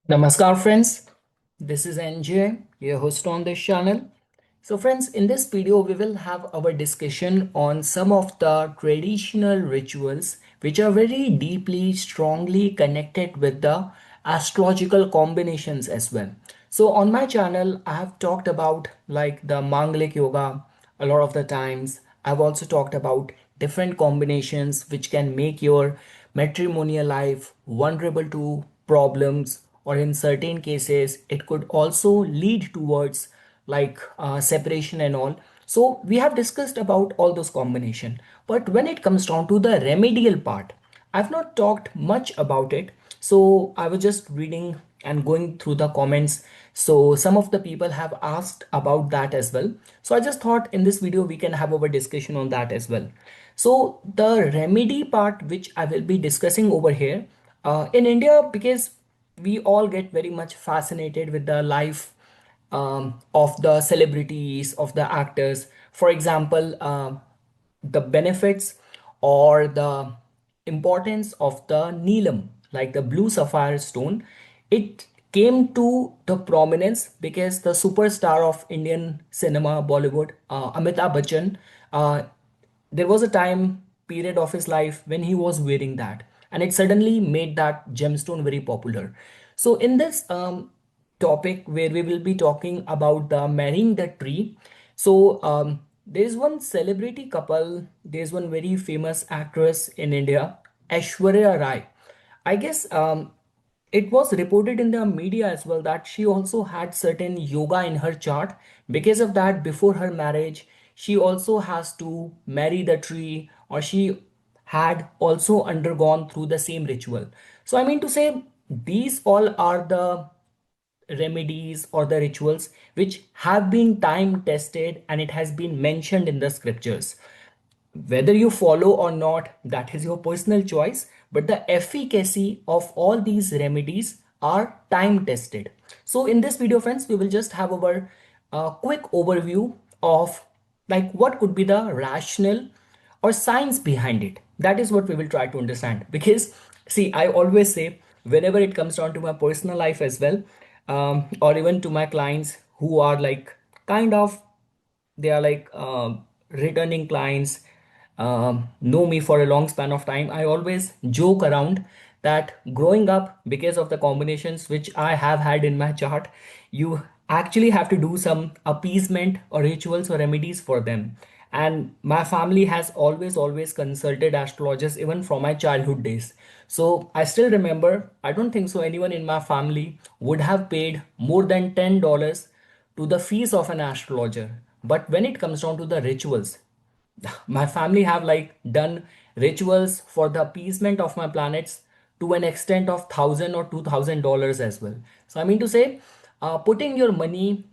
Namaskar, friends. This is NJ, your host on this channel. So, friends, in this video, we will have our discussion on some of the traditional rituals which are very deeply, strongly connected with the astrological combinations as well. So, on my channel, I have talked about like the Mangalic yoga a lot of the times. I've also talked about different combinations which can make your matrimonial life vulnerable to problems, or in certain cases it could also lead towards like separation and all. So we have discussed about all those combination, but when it comes down to the remedial part, I've not talked much about it. So I was just reading and going through the comments. So some of the people have asked about that as well. So I just thought in this video we can have our discussion on that as well. So the remedy part which I will be discussing over here in India, because we all get very much fascinated with the life of the celebrities, of the actors. For example, the benefits or the importance of the Neelam, like the blue sapphire stone, it came to the prominence because the superstar of Indian cinema, Bollywood, Amitabh Bachchan, uh, there was a time period of his life when he was wearing that, and it suddenly made that gemstone very popular. So in this topic where we will be talking about the marrying the tree, so there's one celebrity couple, there's one very famous actress in India, Aishwarya Rai. I guess it was reported in the media as well that she also had certain yoga in her chart. Because of that, before her marriage, she also has to marry the tree, or she had also undergone through the same ritual. So, I mean to say, these all are the remedies or the rituals which have been time tested, and it has been mentioned in the scriptures. Whether you follow or not, that is your personal choice, but the efficacy of all these remedies are time tested. So in this video, friends, we will just have our quick overview of like what could be the rationale or science behind it. That is what we will try to understand. Because see, I always say, whenever it comes down to my personal life as well, or even to my clients who are like kind of, they are like returning clients, know me for a long span of time, I always joke around that growing up, because of the combinations which I have had in my chart, you actually have to do some appeasement or rituals or remedies for them. And my family has always consulted astrologers even from my childhood days. So I still remember, I don't think so anyone in my family would have paid more than $10 to the fees of an astrologer. But when it comes down to the rituals, my family have like done rituals for the appeasement of my planets to an extent of $1,000 or $2,000 as well. So I mean to say, putting your money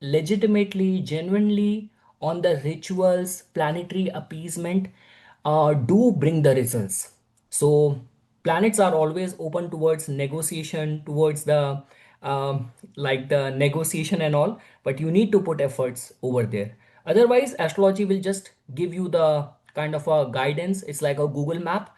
legitimately, genuinely on the rituals, planetary appeasement, do bring the results. So planets are always open towards negotiation, towards the like the negotiation and all, but you need to put efforts over there. Otherwise, astrology will just give you the kind of a guidance. It's like a Google map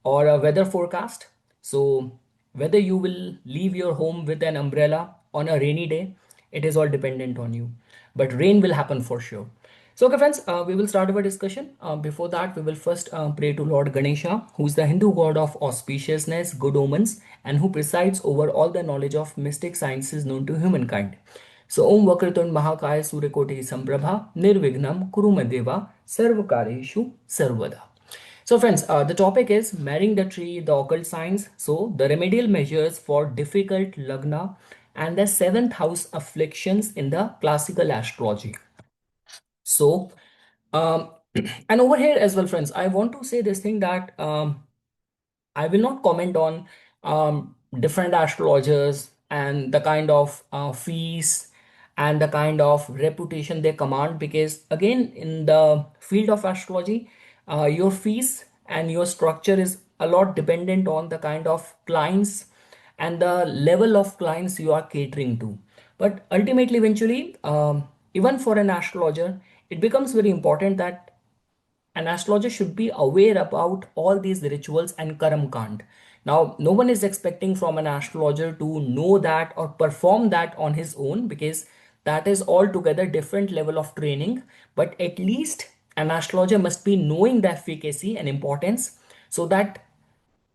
or a weather forecast. So whether you will leave your home with an umbrella on a rainy day, it is all dependent on you. But rain will happen for sure. So, okay, friends, we will start our discussion. Before that, we will first pray to Lord Ganesha, who is the Hindu god of auspiciousness, good omens, and who presides over all the knowledge of mystic sciences known to humankind. So, Om Vakratun Mahakaya Suryakoti Samprabha Nirvignam Kurumadeva Sarvakareshu Sarvada. So, friends, the topic is marrying the tree, the occult science. So, the remedial measures for difficult lagna and the seventh house afflictions in the classical astrology. So, um, and over here as well, friends, I want to say this thing that I will not comment on different astrologers and the kind of fees and the kind of reputation they command, because again, in the field of astrology, your fees and your structure is a lot dependent on the kind of clients and the level of clients you are catering to. But ultimately, eventually, even for an astrologer, it becomes very important that an astrologer should be aware about all these rituals and karam kand. Now, no one is expecting from an astrologer to know that or perform that on his own, because that is altogether different level of training. But at least an astrologer must be knowing the efficacy and importance, so that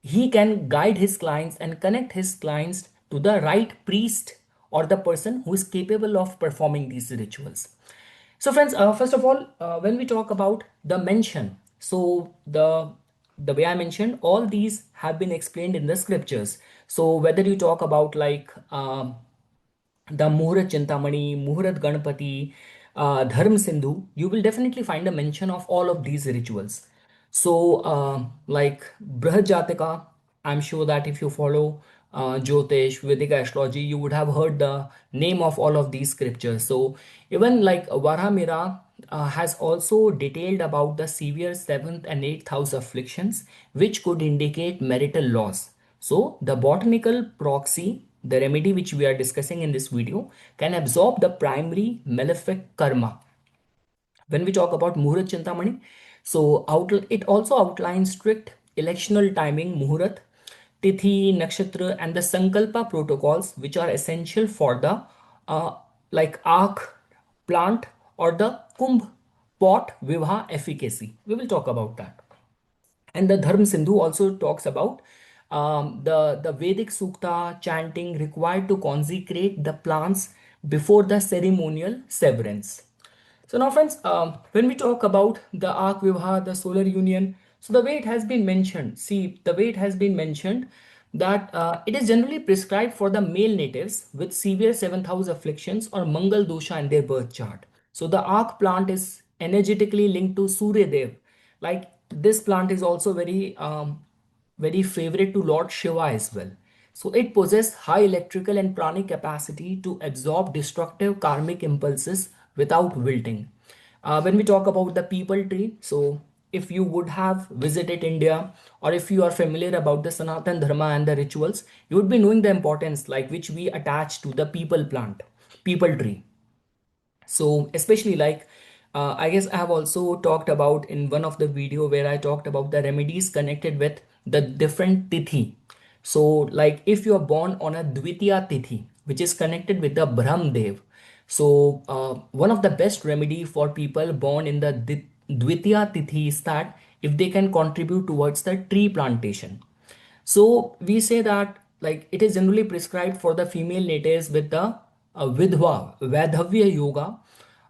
he can guide his clients and connect his clients to the right priest or the person who is capable of performing these rituals. So, friends, first of all, when we talk about the mention, so the way I mentioned, all these have been explained in the scriptures. So, whether you talk about like the Muhurat Chintamani, Muhurat Ganapati, Dharm Sindhu, you will definitely find a mention of all of these rituals. So, like Brihad Jataka, I'm sure that if you follow Jyotish, Vedic astrology, you would have heard the name of all of these scriptures. So, even like Varamira has also detailed about the severe seventh and eighth house afflictions, which could indicate marital loss. So the botanical proxy, the remedy which we are discussing in this video, can absorb the primary malefic karma. When we talk about Muhurat Chintamani, so it also outlines strict electional timing, Muhurat, Tithi, Nakshatra, and the Sankalpa protocols, which are essential for the like Ark plant or the Kumbh pot Vivaha efficacy. We will talk about that. And the Dharm Sindhu also talks about the Vedic Sukta chanting required to consecrate the plants before the ceremonial severance. So now, friends, when we talk about the Ark Vivaha, the solar union, so the way it has been mentioned, see, the way it has been mentioned that it is generally prescribed for the male natives with severe seventh house afflictions or Mangal Dosha in their birth chart. So the Ark plant is energetically linked to Surya Dev. Like this plant is also very favorite to Lord Shiva as well. So it possesses high electrical and pranic capacity to absorb destructive karmic impulses without wilting. When we talk about the people tree, so if you would have visited India or if you are familiar about the Sanatan Dharma and the rituals, you would be knowing the importance like which we attach to the people plant, people tree. So especially like I guess I have also talked about in one of the video where I talked about the remedies connected with the different tithi. So like if you are born on a Dvitiya tithi, which is connected with the Brahm Dev, so one of the best remedy for people born in the Dvitiya tithi is that if they can contribute towards the tree plantation. So we say that like it is generally prescribed for the female natives with the Vadhavya yoga,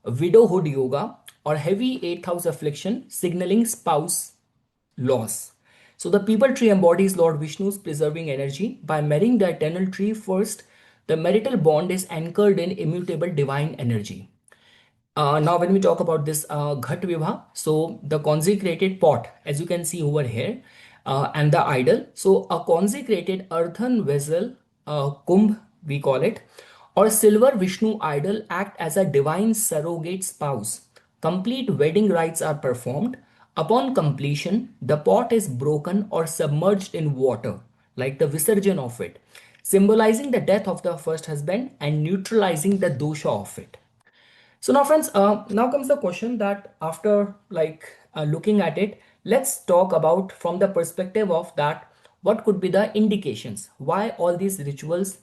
widowhood yoga, or heavy eighth house affliction signaling spouse loss. So the people tree embodies Lord Vishnu's preserving energy. By marrying the eternal tree first, the marital bond is anchored in immutable divine energy. Now, when we talk about this Ghat Vivaha, so the consecrated pot, as you can see over here, and the idol. So, a consecrated earthen vessel, Kumbh, we call it, or silver Vishnu idol act as a divine surrogate spouse. Complete wedding rites are performed. Upon completion, the pot is broken or submerged in water, like the visarjan of it, symbolizing the death of the first husband and neutralizing the dosha of it. So now friends, now comes the question that after like looking at it, let's talk about from the perspective of that what could be the indications why all these rituals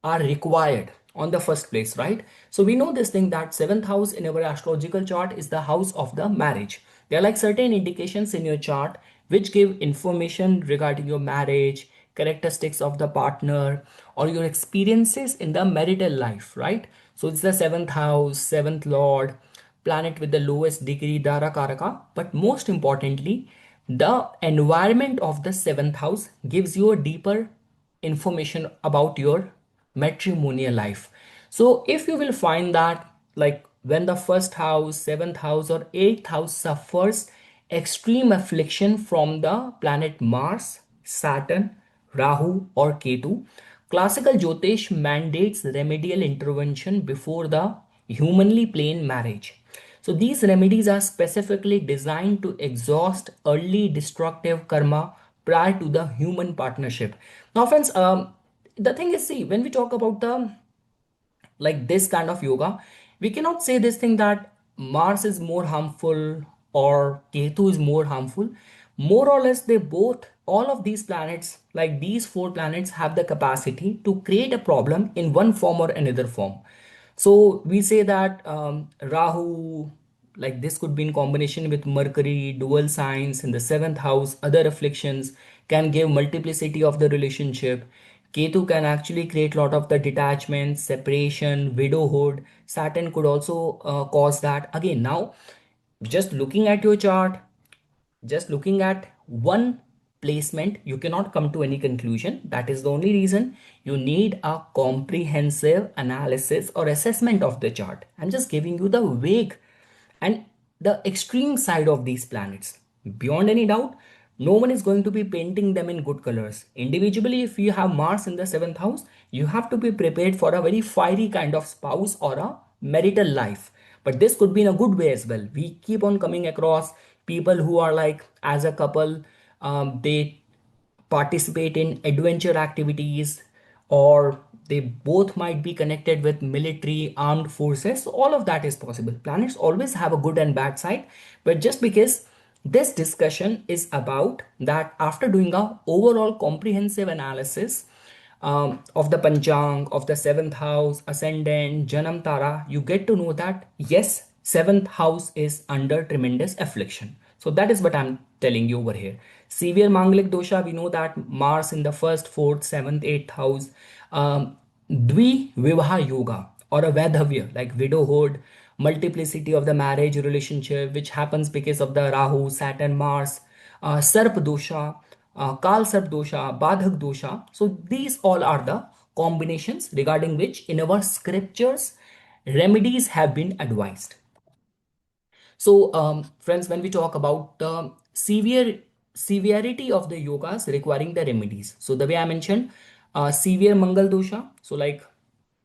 are required on the first place, right? So we know this thing that seventh house in our astrological chart is the house of the marriage. There are like certain indications in your chart which give information regarding your marriage, characteristics of the partner, or your experiences in the marital life, right? So it's the seventh house, seventh lord, planet with the lowest degree, Dara Karaka. But most importantly, the environment of the seventh house gives you a deeper information about your matrimonial life. So if you will find that like when the first house, seventh house, or eighth house suffers extreme affliction from the planet Mars, Saturn, Rahu, or Ketu, classical Jyotish mandates remedial intervention before the humanly plane marriage. So these remedies are specifically designed to exhaust early destructive karma prior to the human partnership. Now, friends, the thing is, see, when we talk about the like this kind of yoga, we cannot say this thing that Mars is more harmful or Ketu is more harmful. More or less, they both all of these planets, like these four planets, have the capacity to create a problem in one form or another form. So we say that Rahu, like this could be in combination with Mercury, dual signs in the seventh house, other afflictions can give multiplicity of the relationship. Ketu can actually create a lot of the detachment, separation, widowhood. Saturn could also cause that. Again, now just looking at your chart, just looking at one placement, you cannot come to any conclusion. That is the only reason you need a comprehensive analysis or assessment of the chart. I'm just giving you the vague and the extreme side of these planets. Beyond any doubt, no one is going to be painting them in good colors. Individually, if you have Mars in the seventh house, you have to be prepared for a very fiery kind of spouse or a marital life. But this could be in a good way as well. We keep on coming across people who are like, as a couple, they participate in adventure activities, or they both might be connected with military armed forces. So all of that is possible. Planets always have a good and bad side, but just because this discussion is about that, after doing a overall comprehensive analysis of the Panchang, of the seventh house, ascendant, Janam Tara, you get to know that yes, seventh house is under tremendous affliction. So that is what I'm telling you over here. Severe Mangalic dosha, we know that Mars in the first, fourth, seventh, eighth house, Dvi Vivaha Yoga or a Vedhavya, like widowhood, multiplicity of the marriage relationship, which happens because of the Rahu, Saturn, Mars, Sarp dosha, Kal Sarp dosha, Badhak dosha. So these all are the combinations regarding which in our scriptures remedies have been advised. So, friends, when we talk about the severity of the yogas requiring the remedies, so the way I mentioned, severe Mangal dosha. So, like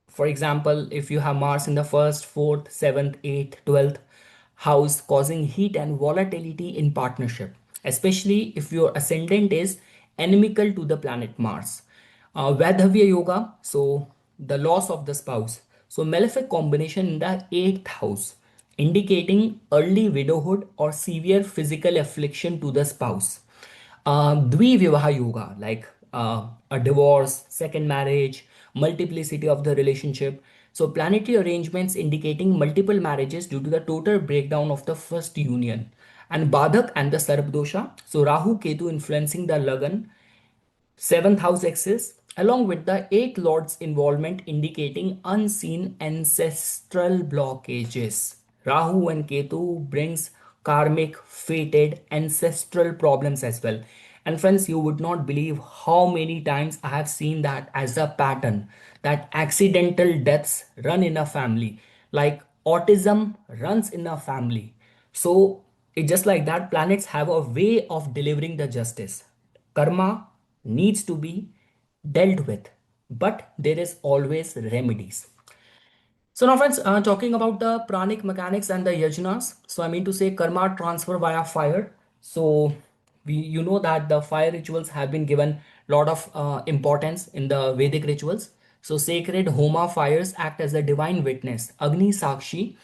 for example, if you have Mars in the first, fourth, seventh, eighth, 12th house, causing heat and volatility in partnership, especially if your ascendant is inimical to the planet Mars. Vedhavya yoga, so the loss of the spouse. So malefic combination in the eighth house, indicating early widowhood or severe physical affliction to the spouse. Dvi-vivaha yoga, like a divorce, second marriage, multiplicity of the relationship. So planetary arrangements indicating multiple marriages due to the total breakdown of the first union. And Badhak and the Sarp dosha. So Rahu Ketu influencing the Lagan, seventh house axis, along with the eighth lord's involvement indicating unseen ancestral blockages. Rahu and Ketu brings karmic, fated, ancestral problems as well. And friends, you would not believe how many times I have seen that as a pattern, that accidental deaths run in a family, like autism runs in a family. So it's just like that, planets have a way of delivering the justice. Karma needs to be dealt with, but there is always remedies. So now friends, talking about the pranic mechanics and the yajnas. So I mean to say karma transfer via fire. So you know that the fire rituals have been given a lot of importance in the Vedic rituals. So sacred Homa fires act as a divine witness, Agni Sakshi,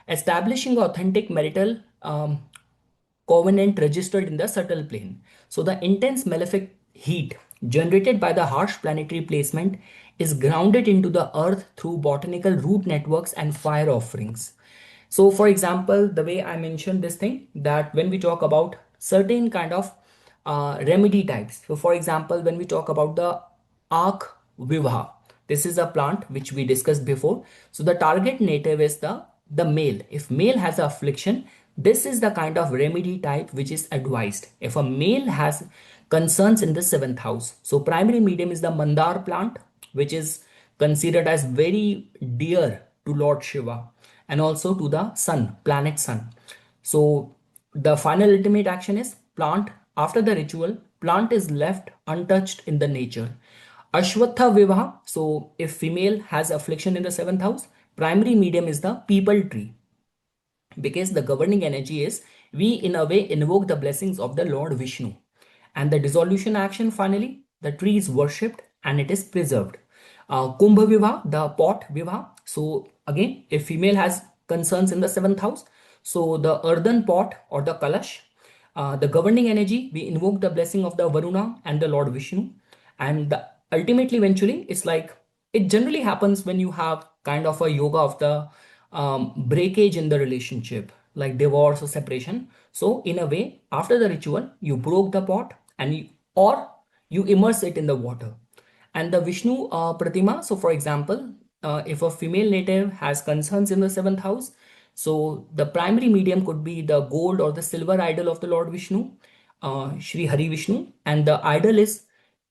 establishing authentic marital covenant registered in the subtle plane. So the intense malefic heat generated by the harsh planetary placement is grounded into the earth through botanical root networks and fire offerings. So for example, the way I mentioned this thing, that when we talk about certain kind of remedy types. So for example, when we talk about the Arka Vivaha, this is a plant which we discussed before. So the target native is the male. If male has a affliction, this is the kind of remedy type which is advised. If a male has concerns in the seventh house, so primary medium is the Mandar plant, which is considered as very dear to Lord Shiva and also to the sun, planet sun. So the final ultimate action is plant after the ritual, plant is left untouched in the nature. Ashwatha Vivaha, so if female has affliction in the seventh house, primary medium is the people tree, because the governing energy is, we in a way invoke the blessings of the Lord Vishnu. And the dissolution action, finally, the tree is worshipped and it is preserved. Kumbha Vivaha, the pot Vivaha. So again, if female has concerns in the seventh house, so the earthen pot or the kalash, the governing energy, we invoke the blessing of the Varuna and the Lord Vishnu. And ultimately, eventually, it's like it generally happens when you have kind of a yoga of the breakage in the relationship, like divorce or separation. So, in a way, after the ritual, you broke the pot or you immerse it in the water. And the Vishnu Pratima, so for example, if a female native has concerns in the seventh house, so the primary medium could be the gold or the silver idol of the Lord Vishnu, Shri Hari Vishnu, and the idol is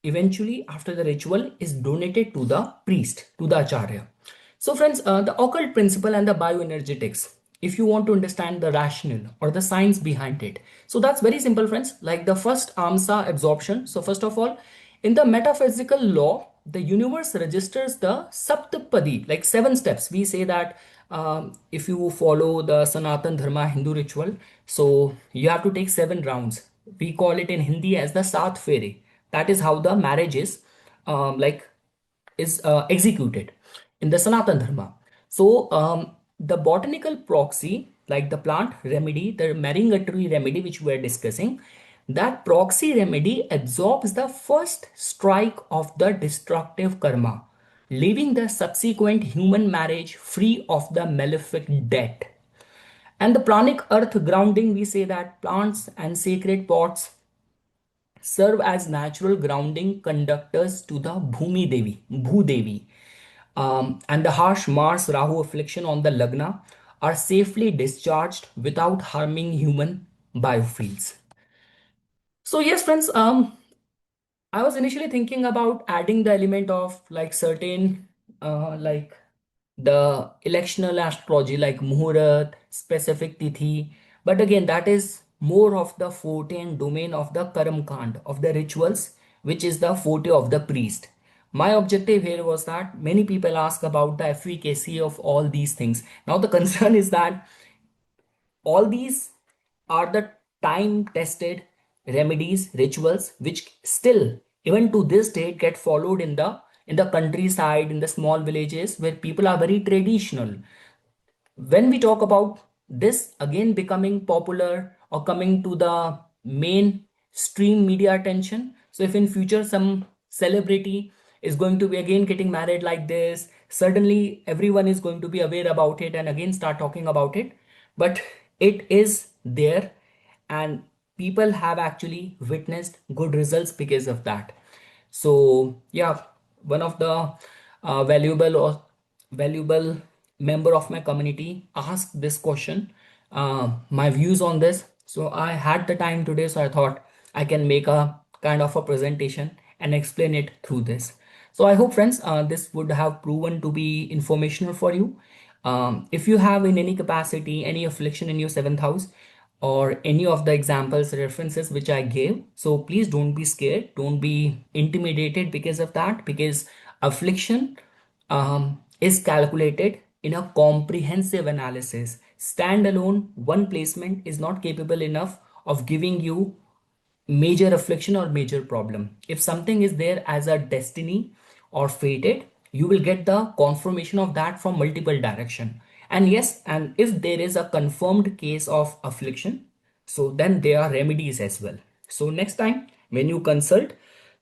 eventually after the ritual is donated to the priest, to the acharya. So friends, the occult principle and the bioenergetics, if you want to understand the rationale or the science behind it. So that's very simple, friends. Like the first AMSA absorption. So first of all, in the metaphysical law, the universe registers the Saptapadi, like 7 steps. We say that if you follow the Sanatan Dharma Hindu ritual, so you have to take 7 rounds. We call it in Hindi as the Sat Fere. That is how the marriage is like is executed in the Sanatan Dharma. So the botanical proxy, like the plant remedy, the marrying a tree remedy, which we are discussing, that proxy remedy absorbs the first strike of the destructive karma, leaving the subsequent human marriage free of the malefic debt. And the pranic earth grounding, we say that plants and sacred pots serve as natural grounding conductors to the Bhumi Devi, Bhu Devi. And the harsh Mars Rahu affliction on the Lagna are safely discharged without harming human biofields. So yes, friends, I was initially thinking about adding the element of like certain like the electional astrology like Muhurat, specific Tithi. But again, that is more of the forte and domain of the Karam Kand, of the rituals, which is the forte of the priest. My objective here was that many people ask about the efficacy of all these things. Now, the concern is that all these are the time tested remedies, rituals, which still, even to this date, get followed in the countryside, in the small villages where people are very traditional. When we talk about this again becoming popular or coming to the mainstream media attention, so if in future some celebrity is going to be again getting married like this, suddenly everyone is going to be aware about it and again start talking about it. But it is there, and people have actually witnessed good results because of that. So yeah, one of the valuable member of my community asked this question, my views on this. So I had the time today, so I thought I can make a kind of a presentation and explain it through this. So I hope, friends, this would have proven to be informational for you. If you have in any capacity any affliction in your seventh house, or any of the examples references which I gave, so please don't be scared, don't be intimidated because of that, because affliction is calculated in a comprehensive analysis. Standalone one placement is not capable enough of giving you major affliction or major problem. If something is there as a destiny or fated, you will get the confirmation of that from multiple direction. And yes, and if there is a confirmed case of affliction, so then there are remedies as well. So next time when you consult,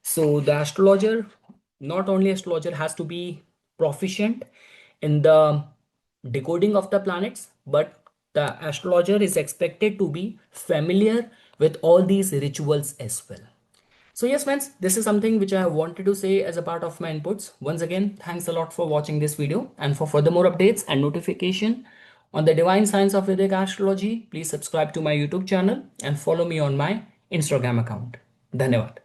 so the astrologer, not only astrologer has to be proficient in the decoding of the planets, but the astrologer is expected to be familiar with all these rituals as well. So yes, friends, this is something which I wanted to say as a part of my inputs. Once again, thanks a lot for watching this video, and for further more updates and notification on the divine science of Vedic astrology, please subscribe to my YouTube channel and follow me on my Instagram account. Dhanyavad.